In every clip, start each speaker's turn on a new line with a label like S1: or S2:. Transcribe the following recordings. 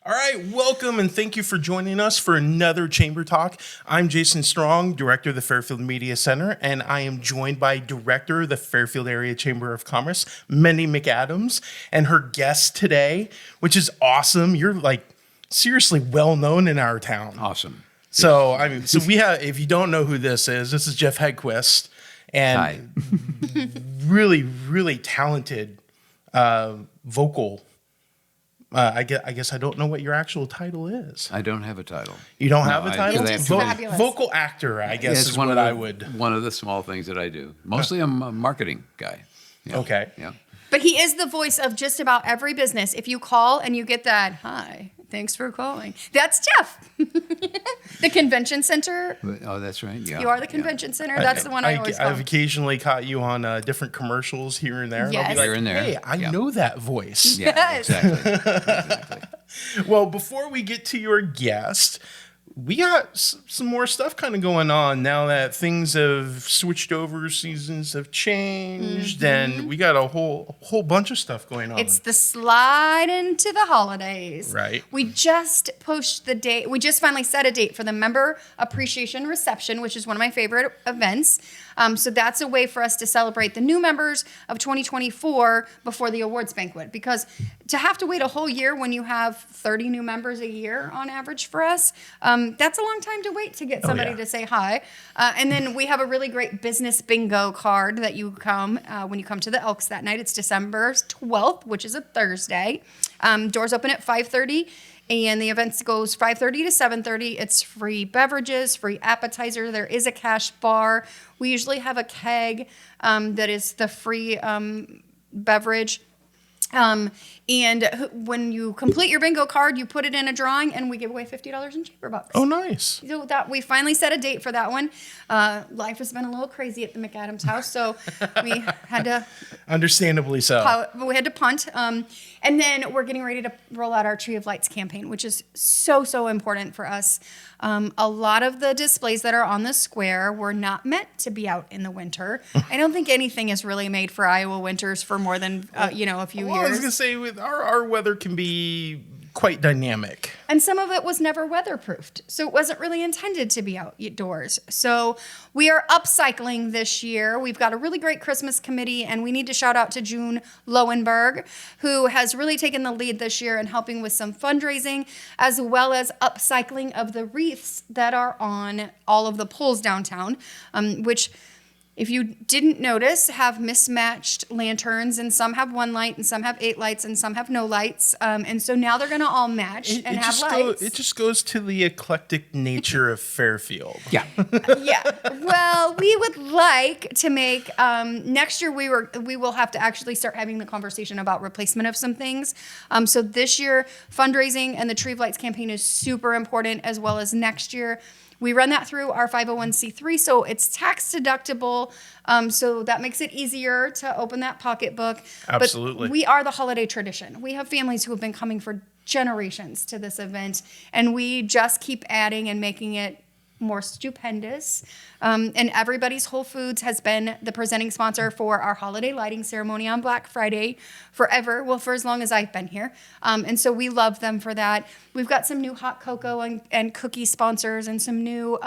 S1: All right, welcome and thank you for joining us for another Chamber Talk. I'm Jason Strong, Director of the Fairfield Media Center, and I am joined by Director of the Fairfield Area Chamber of Commerce, Mindy McAdams, and her guest today, which is awesome. You're like seriously well known in our town.
S2: Awesome.
S1: So we have. If you don't know who this is Jeff Hedquist, and
S2: Hi.
S1: really, really talented vocal. I guess I don't know what your actual title is.
S2: I don't have a title.
S1: You don't have a title?
S2: He's just
S3: fabulous.
S1: Vocal actor, I guess, is what I would.
S2: One of the small things that I do. Mostly I'm a marketing guy. Yeah.
S1: Okay.
S2: Yeah.
S3: But he is the voice of just about every business. If you call and you get that, hi, thanks for calling. That's Jeff. The convention center.
S2: Oh, that's right. Yeah.
S3: You are the convention center. That's the one I always call.
S1: I've occasionally caught you on different commercials here and there.
S3: Yes.
S1: And I'll be like,
S2: Here and there.
S1: hey, I
S2: Yeah.
S1: know that voice.
S2: Yeah,
S3: Yes.
S2: exactly.
S1: Well, before we get to your guest, we got some more stuff kind of going on now that things have switched over, seasons have changed, and we got a whole bunch of stuff going on.
S3: It's the slide into the holidays.
S1: Right.
S3: We just pushed the date. We just finally set a date for the Member Appreciation Reception, which is one of my favorite events. So that's a way for us to celebrate the new members of 2024 before the awards banquet. Because to have to wait a whole year when you have 30 new members a year on average for us, that's a long time to wait to get somebody to say hi. And then we have a really great business bingo card that you come when you come to the Elks that night. It's December 12th, which is a Thursday. Doors open at 5:30. And the event goes 5:30 to 7:30. It's free beverages, free appetizer. There is a cash bar. We usually have a keg that is the free beverage. And when you complete your bingo card, you put it in a drawing, and we give away $50 in Chamber Bucks.
S1: Oh, nice.
S3: So that we finally set a date for that one. Life has been a little crazy at the McAdams house, so we had to
S1: Understandably so.
S3: punt. And then we're getting ready to roll out our Tree of Lights campaign, which is so important for us. A lot of the displays that are on the square were not meant to be out in the winter. I don't think anything is really made for Iowa winters for more than a few
S1: Well, I was
S3: years.
S1: gonna say, with our weather can be quite dynamic.
S3: And some of it was never weatherproofed. So it wasn't really intended to be outdoors. So we are upcycling this year. We've got a really great Christmas committee, and we need to shout out to June Lowenberg, who has really taken the lead this year in helping with some fundraising, as well as upcycling of the wreaths that are on all of the poles downtown, which, if you didn't notice, have mismatched lanterns, and some have one light, and some have 8 lights, and some have no lights. And so now they're going to all match and have lights.
S1: It just goes to the eclectic nature of Fairfield.
S2: Yeah.
S3: Yeah. Well, we would like to make next year. We will have to actually start having the conversation about replacement of some things. So this year, fundraising and the Tree of Lights campaign is super important, as well as next year. We run that through our 501c3, so it's tax deductible. So that makes it easier to open that pocketbook.
S1: Absolutely.
S3: But we are the holiday tradition. We have families who have been coming for generations to this event, and we just keep adding and making it more stupendous. And Everybody's Whole Foods has been the presenting sponsor for our holiday lighting ceremony on Black Friday forever. Well, for as long as I've been here. And so we love them for that. We've got some new hot cocoa and cookie sponsors, and some new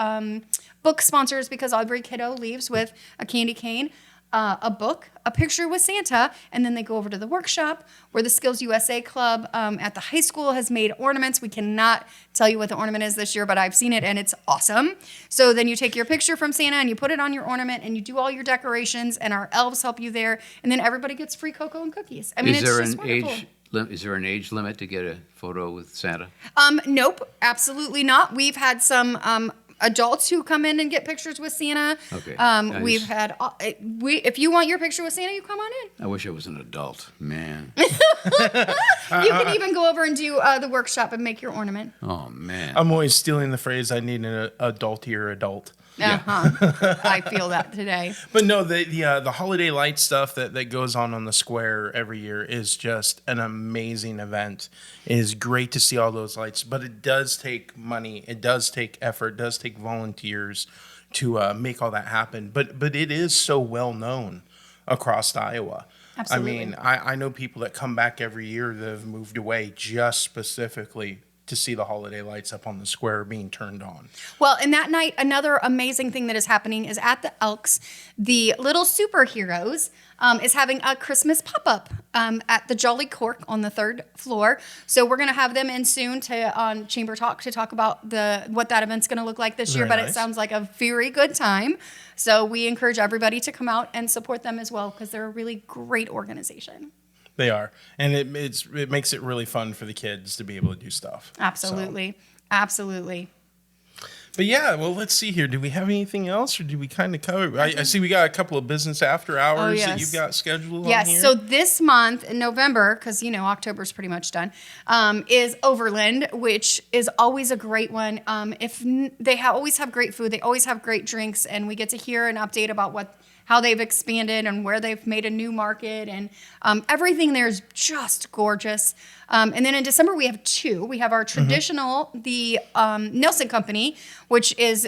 S3: book sponsors, because every kiddo leaves with a candy cane, a book, a picture with Santa, and then they go over to the workshop where the Skills USA Club at the high school has made ornaments. We cannot tell you what the ornament is this year, but I've seen it and it's awesome. So then you take your picture from Santa and you put it on your ornament, and you do all your decorations, and our elves help you there, and then everybody gets free cocoa and cookies. I mean,
S2: Is
S3: it's
S2: there
S3: just
S2: an
S3: wonderful.
S2: Is there an age limit to get a photo with Santa?
S3: Nope, absolutely not. We've had some adults who come in and get pictures with Santa.
S2: Okay.
S3: We've had if you want your picture with Santa, you come on in.
S2: I wish I was an adult, man.
S3: You can even go over and do the workshop and make your ornament.
S2: Oh man.
S1: I'm always stealing the phrase, I need an adultier adult.
S3: I feel that today.
S1: But no, the holiday light stuff that goes on the square every year is just an amazing event. It is great to see all those lights, but it does take money. It does take effort. It does take volunteers to make all that happen. But it is so well known across Iowa.
S3: Absolutely.
S1: I mean, I know people that come back every year that have moved away just specifically to see the holiday lights up on the square being turned on.
S3: Well, and that night, another amazing thing that is happening is at the Elks, the Little Superheroes is having a Christmas pop-up at the Jolly Cork on the 3rd floor. So we're going to have them in soon on Chamber Talk to talk about what that event's going to look like this year.
S1: Very
S3: But
S1: nice.
S3: it sounds like a very good time. So we encourage everybody to come out and support them as well because they're a really great organization.
S1: They are, and it makes it really fun for the kids to be able to do stuff.
S3: Absolutely. Absolutely.
S1: But yeah, well, let's see here. Do we have anything else, or do we kind of cover? I see we got a couple of business after hours that
S3: yes.
S1: you've got scheduled on
S3: Yes.
S1: here.
S3: So this month in November, because October's pretty much done, is Overland, which is always a great one. Always have great food, they always have great drinks, and we get to hear an update about how they've expanded and where they've made a new market, and everything there is just gorgeous. And then in December, we have two. We have our traditional, the Nelson Company, which is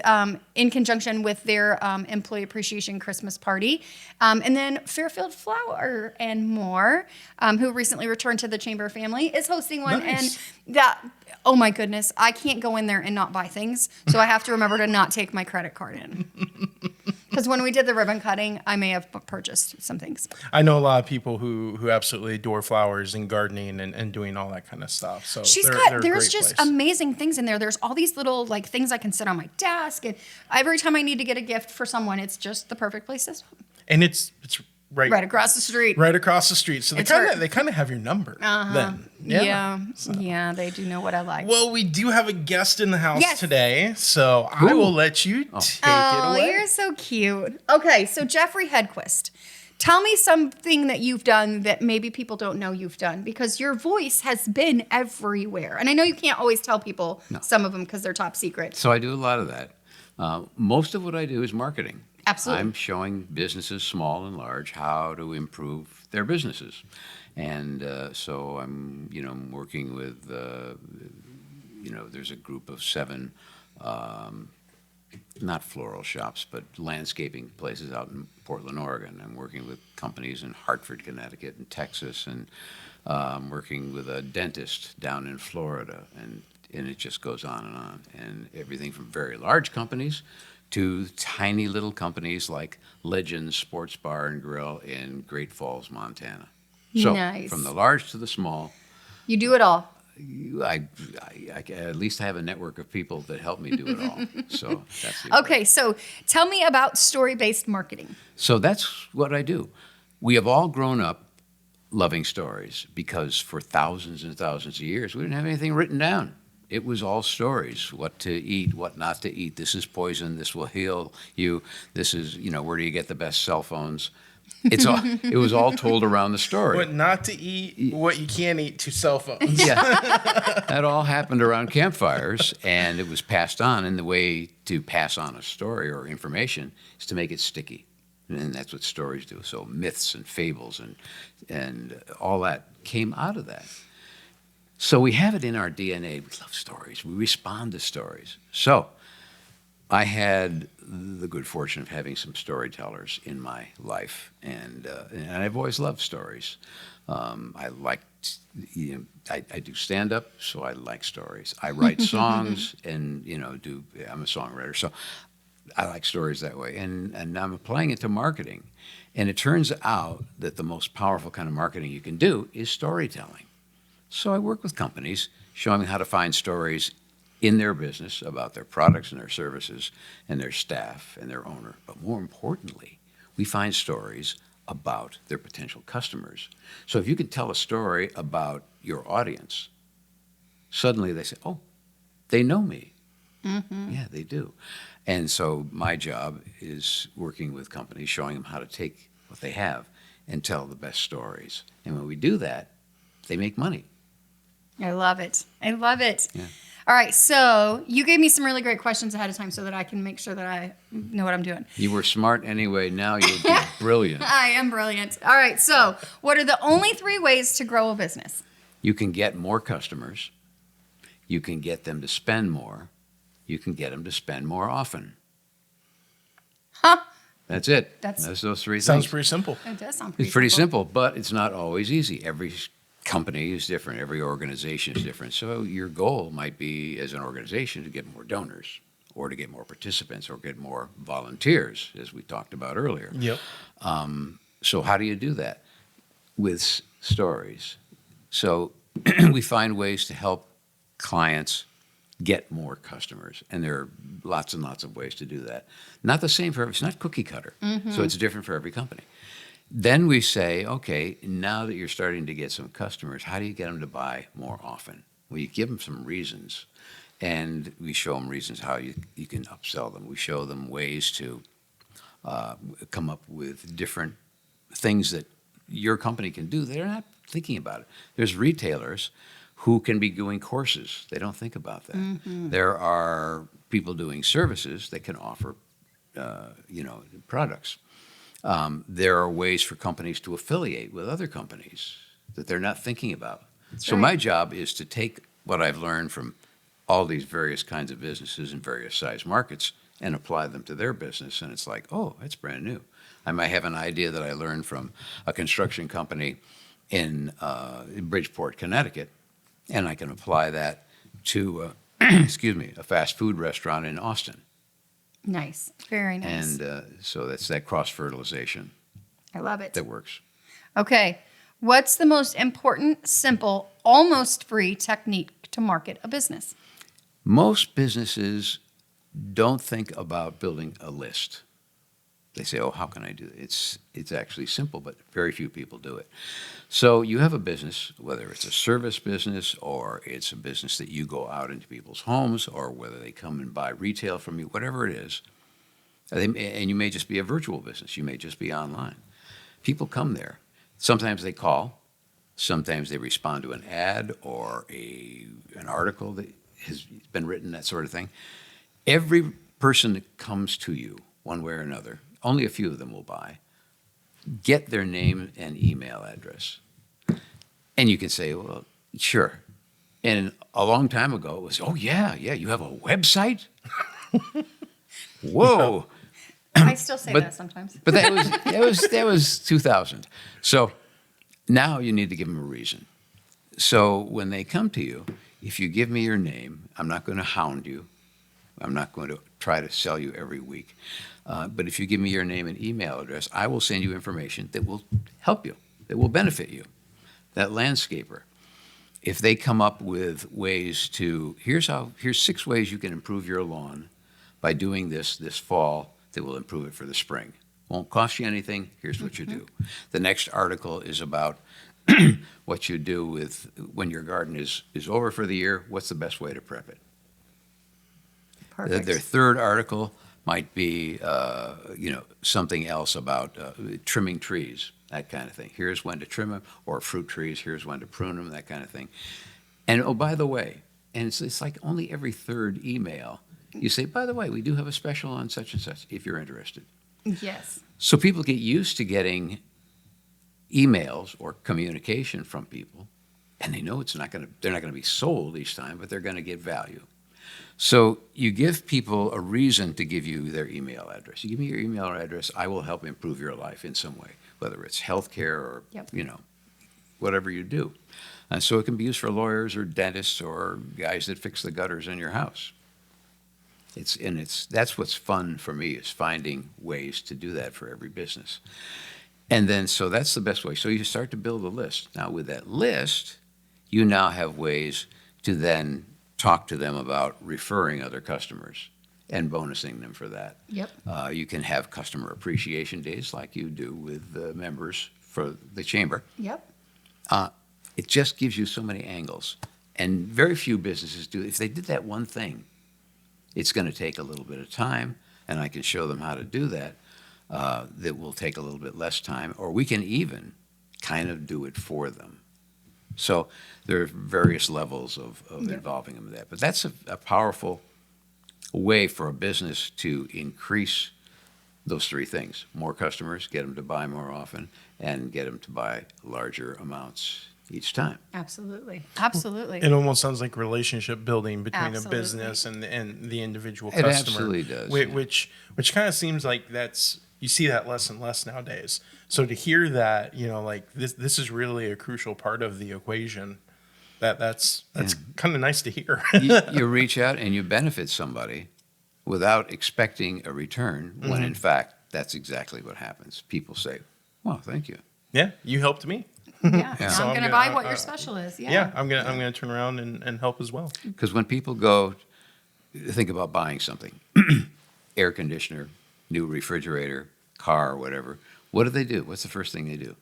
S3: in conjunction with their Employee Appreciation Christmas Party. And then Fairfield Flour and More, who recently returned to the Chamber family, is hosting one.
S1: Nice.
S3: And oh my goodness, I can't go in there and not buy things. So I have to remember to not take my credit card in. Because when we did the ribbon cutting, I may have purchased some things.
S1: I know a lot of people who absolutely adore flowers and gardening and doing all that kind of stuff. So they're a
S3: there's
S1: great
S3: just
S1: place.
S3: amazing things in there. There's all these little things I can sit on my desk, and every time I need to get a gift for someone, it's just the perfect place to stop.
S1: And it's
S3: Right across the street.
S1: right across the street. So
S3: It's
S1: they kind of have your number then.
S3: Yeah, they do know what I like.
S1: Well, we do have a guest in the house
S3: Yes.
S1: today, so I will let you take it away.
S3: You're so cute. Okay, so Jeffrey Hedquist, tell me something that you've done that maybe people don't know you've done, because your voice has been everywhere. And I know you can't always tell people some of them because they're top secret.
S2: So I do a lot of that. Most of what I do is marketing.
S3: Absolutely.
S2: I'm showing businesses, small and large, how to improve their businesses. And so I'm, working with, there's a group of 7, not floral shops, but landscaping places out in Portland, Oregon. I'm working with companies in Hartford, Connecticut, and Texas, and I'm working with a dentist down in Florida, and it just goes on. And everything from very large companies to tiny little companies like Legends Sports Bar and Grill in Great Falls, Montana. So
S3: Nice.
S2: from the large to the small,
S3: You do it all.
S2: I at least have a network of people that help me do it all. So that's the
S3: Okay, so tell me about story-based marketing.
S2: So that's what I do. We have all grown up loving stories because for thousands and thousands of years, we didn't have anything written down. It was all stories, what to eat, what not to eat. This is poison. This will heal you. This is, where do you get the best cell phones? It was all told around the story.
S1: What not to eat, what you can't eat to cell phones.
S2: Yeah, that all happened around campfires, and it was passed on. And the way to pass on a story or information is to make it sticky, and that's what stories do. So myths and fables and all that came out of that. So we have it in our DNA. We love stories. We respond to stories. So I had the good fortune of having some storytellers in my life, and I've always loved stories. I I do stand up, so I like stories. I write songs, and I'm a songwriter, so I like stories that way. And I'm applying it to marketing, and it turns out that the most powerful kind of marketing you can do is storytelling. So I work with companies, showing them how to find stories in their business about their products and their services and their staff and their owner. But more importantly, we find stories about their potential customers. So if you can tell a story about your audience, suddenly they say, oh, they know me. Mm-hmm. Yeah, they do. And so my job is working with companies, showing them how to take what they have and tell the best stories. And when we do that, they make money.
S3: I love it. I love it.
S2: Yeah.
S3: All right, so you gave me some really great questions ahead of time so that I can make sure that I know what I'm doing.
S2: You were smart anyway. Now you'll be brilliant.
S3: I am brilliant. All right, so what are the only 3 ways to grow a business?
S2: You can get more customers. You can get them to spend more. You can get them to spend more often.
S3: Huh?
S2: That's it.
S3: That's-
S2: Those three
S1: Sounds
S2: things.
S1: pretty simple.
S3: It does sound pretty
S2: It's pretty simple, but it's not always easy. Every company is different. Every organization is different. So your goal might be, as an organization, to get more donors, or to get more participants, or get more volunteers, as we talked about earlier.
S1: Yep.
S2: So how do you do that? With stories. So we find ways to help clients get more customers, and there are lots and lots of ways to do that. Not the same for it's not cookie cutter, so it's different for every company. Then we say, okay, now that you're starting to get some customers, how do you get them to buy more often? Well, you give them some reasons, and we show them reasons how you can upsell them. We show them ways to come up with different things that your company can do. They're not thinking about it. There's retailers who can be doing courses. They don't think about that. There are people doing services that can offer, products. There are ways for companies to affiliate with other companies that they're not thinking about. So my job is to take what I've learned from all these various kinds of businesses in various size markets and apply them to their business. And it's like, oh, that's brand new. I might have an idea that I learned from a construction company in Bridgeport, Connecticut, and I can apply that to, a fast food restaurant in Austin.
S3: Nice. Very nice.
S2: And so that's that cross-fertilization
S3: I love it.
S2: that works.
S3: Okay. What's the most important, simple, almost free technique to market a business?
S2: Most businesses don't think about building a list. They say, oh, how can I do it? It's actually simple, but very few people do it. So you have a business, whether it's a service business or it's a business that you go out into people's homes, or whether they come and buy retail from you, whatever it is. And you may just be a virtual business. You may just be online. People come there. Sometimes they call. Sometimes they respond to an ad or an article that has been written, that sort of thing. Every person that comes to you, one way or another, only a few of them will buy, get their name and email address. And you can say, well, sure. And a long time ago, it was, oh, yeah, you have a website? Whoa.
S3: I still say
S2: But-
S3: that sometimes.
S2: But that was 2000. So now you need to give them a reason. So when they come to you, if you give me your name, I'm not going to hound you. I'm not going to try to sell you every week. But if you give me your name and email address, I will send you information that will help you, that will benefit you. That landscaper, if they come up with ways to, here's 6 ways you can improve your lawn by doing this fall that will improve it for the spring. Won't cost you anything, here's what you do. The next article is about what you do with when your garden is over for the year, what's the best way to prep it?
S3: Perfect.
S2: Their third article might be, something else about trimming trees, that kind of thing. Here's when to trim them, or fruit trees, here's when to prune them, that kind of thing. And, oh, by the way, and it's like only every third email, you say, by the way, we do have a special on such and such, if you're interested.
S3: Yes.
S2: So people get used to getting emails or communication from people, and they know they're not going to be sold each time, but they're going to get value. So you give people a reason to give you their email address. You give me your email address, I will help improve your life in some way, whether it's healthcare or,
S3: Yep.
S2: whatever you do. And so it can be used for lawyers or dentists or guys that fix the gutters in your house. That's what's fun for me, is finding ways to do that for every business. And then, so that's the best way. So you start to build a list. Now with that list, you now have ways to then talk to them about referring other customers and bonusing them for that.
S3: Yep.
S2: You can have customer appreciation days like you do with the members for the chamber.
S3: Yep.
S2: It just gives you so many angles. And very few businesses do. If they did that one thing, it's going to take a little bit of time, and I can show them how to do that. That will take a little bit less time, or we can even kind of do it for them. So there are various levels of involving them in that. But that's a powerful way for a business to increase those 3 things: more customers, get them to buy more often, and get them to buy larger amounts each time.
S3: Absolutely. Absolutely.
S1: It almost sounds like relationship building between
S3: Absolutely.
S1: a business and the individual
S2: It
S1: customer.
S2: absolutely does,
S1: Which,
S2: yeah.
S1: which kind of seems like that's you see that less and less nowadays. So to hear that, like this is really a crucial part of the equation. That's kind of nice to hear.
S2: You reach out and you benefit somebody without expecting a return, when in fact that's exactly what happens. People say, "Well, thank you."
S1: Yeah, you helped me.
S3: Yeah.
S2: Yeah.
S3: So I'm going to buy what your special is. Yeah.
S1: Yeah, I'm gonna turn around and help as well.
S2: Because when people go think about buying something, air conditioner, new refrigerator, car, whatever, what do? What's the first thing they do?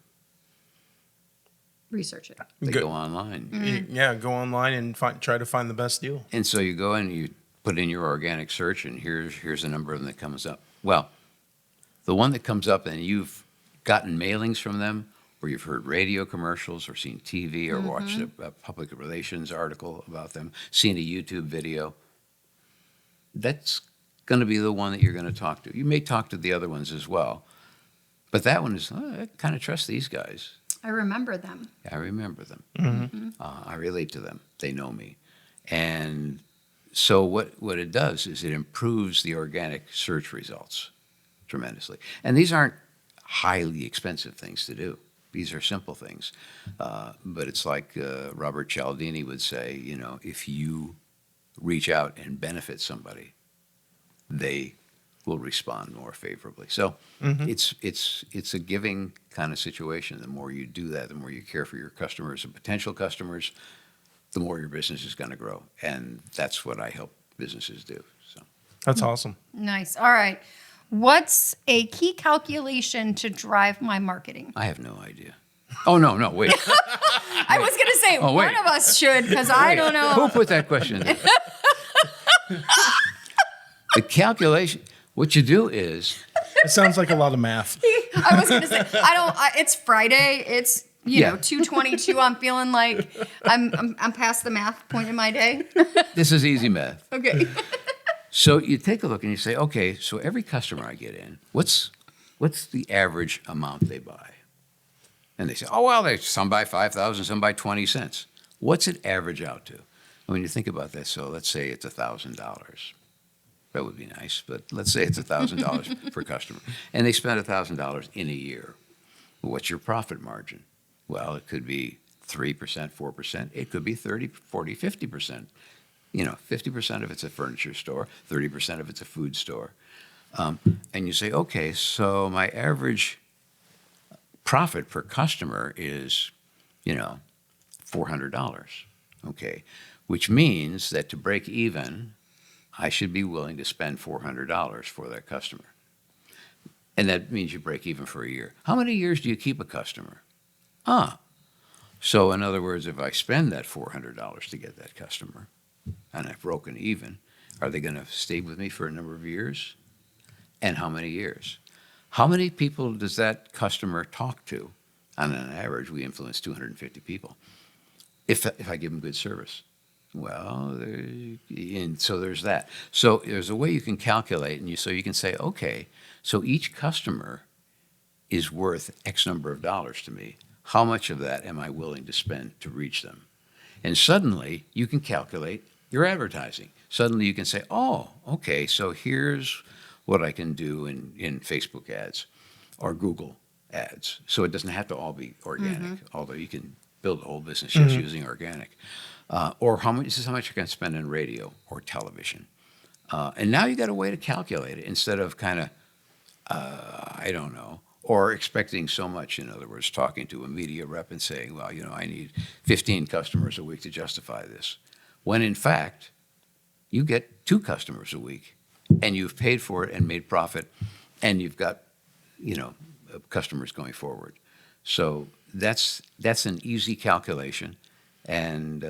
S3: Research it.
S2: They
S1: Good.
S2: go online.
S1: Yeah, go online and try to find the best deal.
S2: And so you go and you put in your organic search, and here's a number of them that comes up. Well, the one that comes up, and you've gotten mailings from them, or you've heard radio commercials, or seen TV, or watched a public relations article about them, seen a YouTube video, that's going to be the one that you're going to talk to. You may talk to the other ones as well, but that one is, I kind of trust these guys.
S3: I remember them.
S2: I remember them. I relate to them. They know me. And so what it does is it improves the organic search results tremendously. And these aren't highly expensive things to do. These are simple things. But it's like Robert Cialdini would say, if you reach out and benefit somebody, they will respond more favorably. So it's a giving kind of situation. The more you do that, the more you care for your customers and potential customers, the more your business is going to grow. And that's what I help businesses do. So
S1: That's awesome.
S3: Nice. All right. What's a key calculation to drive my marketing?
S2: I have no idea. Oh, no, wait.
S3: I was going to say
S2: Oh, wait.
S3: one of us should, because I don't know.
S2: Who put that question in there? The calculation, what you do is,
S1: It sounds like a lot of math.
S3: I was going to say, it's Friday. It's,
S2: Yeah.
S3: 2:22. I'm feeling like I'm past the math point in my day.
S2: this is easy math.
S3: Okay.
S2: So you take a look and you say, okay, so every customer I get in, what's the average amount they buy? And they say, oh, well, some buy 5,000, some buy 20 cents. What's it average out to? And when you think about that, so let's say it's $1,000. That would be nice, but let's say it's $1,000 per customer. And they spend $1,000 in a year. Well, what's your profit margin? Well, it could be 3%, 4%. It could be 30, 40, 50%. 50% of it's a furniture store, 30% of it's a food store. And you say, okay, so my average profit per customer is, $400. Okay, which means that to break even, I should be willing to spend $400 for that customer. And that means you break even for a year. How many years do you keep a customer? So in other words, if I spend that $400 to get that customer, and I've broken even, are they going to stay with me for a number of years? And how many years? How many people does that customer talk to? On an average, we influence 250 people. If I give them good service. Well, and so there's that. So there's a way you can calculate, and so you can say, okay, so each customer is worth X number of dollars to me. How much of that am I willing to spend to reach them? And suddenly you can calculate your advertising. Suddenly you can say, oh, okay, so here's what I can do in Facebook ads or Google ads. So it doesn't have to all be organic, although you can build a whole business just using organic. Or this is how much you're going to spend in radio or television. And now you got a way to calculate it instead of kind of, I don't know, or expecting so much. In other words, talking to a media rep and saying, well, I need 15 customers a week to justify this. When in fact, you get 2 customers a week and you've paid for it and made profit and you've got, customers going forward. So that's an easy calculation. And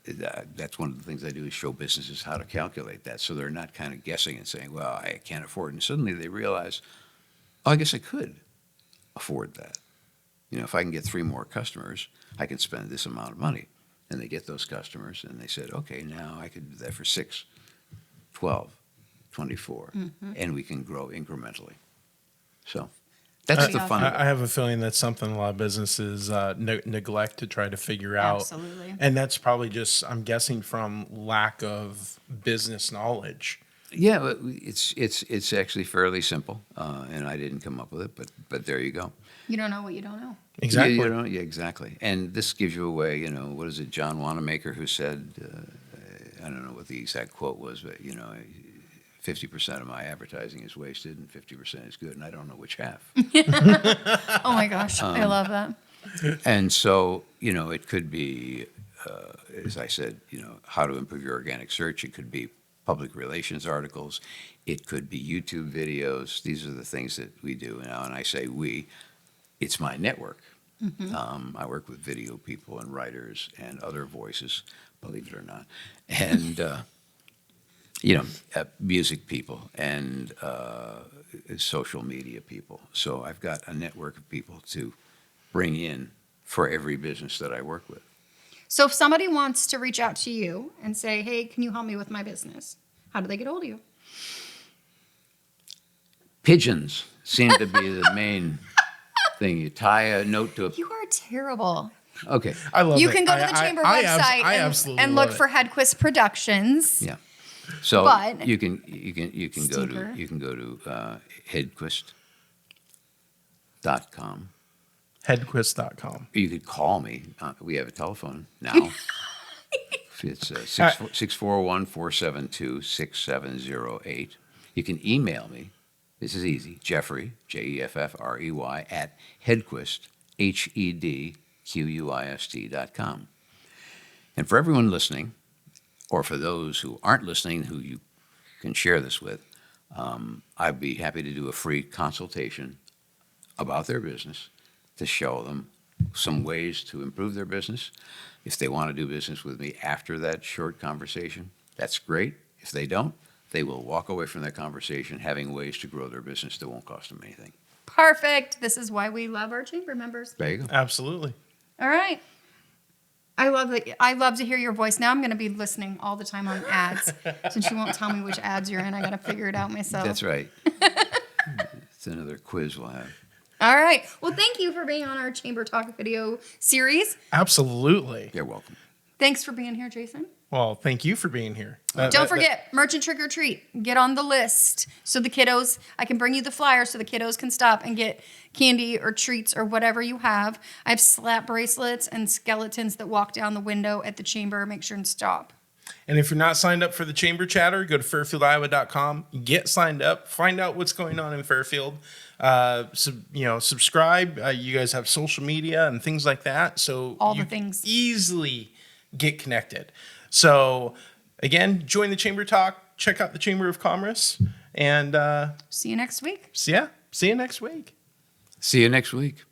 S2: that's one of the things I do is show businesses how to calculate that. So they're not kind of guessing and saying, well, I can't afford it. And suddenly they realize, oh, I guess I could afford that. If I can get 3 more customers, I can spend this amount of money. And they get those customers and they said, okay, now I could do that for 6, 12, 24, and we can grow incrementally. So that's the fun of it.
S1: I have a feeling that's something a lot of businesses neglect to try to figure out.
S3: Absolutely.
S1: And that's probably just, I'm guessing, from lack of business knowledge.
S2: Yeah, but it's actually fairly simple, and I didn't come up with it, but there you go.
S3: You don't know what you don't know.
S1: Exactly.
S2: Yeah, exactly. And this gives you a way. What is it? John Wanamaker who said, I don't know what the exact quote was, but 50% of my advertising is wasted and 50% is good, and I don't know which half.
S3: Oh my gosh, I love that.
S2: And so, it could be, as I said, how to improve your organic search. It could be public relations articles. It could be YouTube videos. These are the things that we do now. And I say we, it's my network. I work with video people and writers and other voices, believe it or not. And, music people and social media people. So I've got a network of people to bring in for every business that I work with.
S3: So if somebody wants to reach out to you and say, hey, can you help me with my business? How do they get hold of you?
S2: Pigeons seem to be the main thing. You tie a note to a...
S3: You are terrible.
S2: Okay.
S1: I love it.
S3: You can go to the chamber website and look
S1: love it.
S3: for Hedquist Productions.
S2: Yeah. So
S3: But-
S2: you can go
S3: Stinker.
S2: to hedquist.com.
S1: Hedquist.com.
S2: You could call me. We have a telephone now. It's 641-472-6708. You can email me. This is easy. Jeffrey, Jeffrey, at Hedquist, HEDQUIST.com. And for everyone listening, or for those who aren't listening who you can share this with, I'd be happy to do a free consultation about their business to show them some ways to improve their business. If they want to do business with me after that short conversation, that's great. If they don't, they will walk away from that conversation having ways to grow their business that won't cost them anything.
S3: Perfect. This is why we love our chamber members.
S2: There you go.
S1: Absolutely.
S3: All right. I love to hear your voice. Now I'm going to be listening all the time on ads. Since you won't tell me which ads you're in, I got to figure it out myself.
S2: That's right. It's another quiz we'll have.
S3: All right. Well, thank you for being on our Chamber Talk video series.
S1: Absolutely.
S2: You're welcome.
S3: Thanks for being here, Jason.
S1: Well, thank you for being here.
S3: Don't forget, Merchant Trick or Treat. Get on the list so the kiddos, I can bring you the flyer so the kiddos can stop and get candy or treats or whatever you have. I have slap bracelets and skeletons that walk down the window at the chamber. Make sure and stop.
S1: And if you're not signed up for the Chamber Chatter, go to fairfieldiowa.com, get signed up, find out what's going on in Fairfield. Subscribe. You guys have social media and things like that. So
S3: All the
S1: you
S3: things.
S1: easily get connected. So again, join the Chamber Talk, check out the Chamber of Commerce, and
S3: See you next week.
S1: see you next week.
S2: See you next week.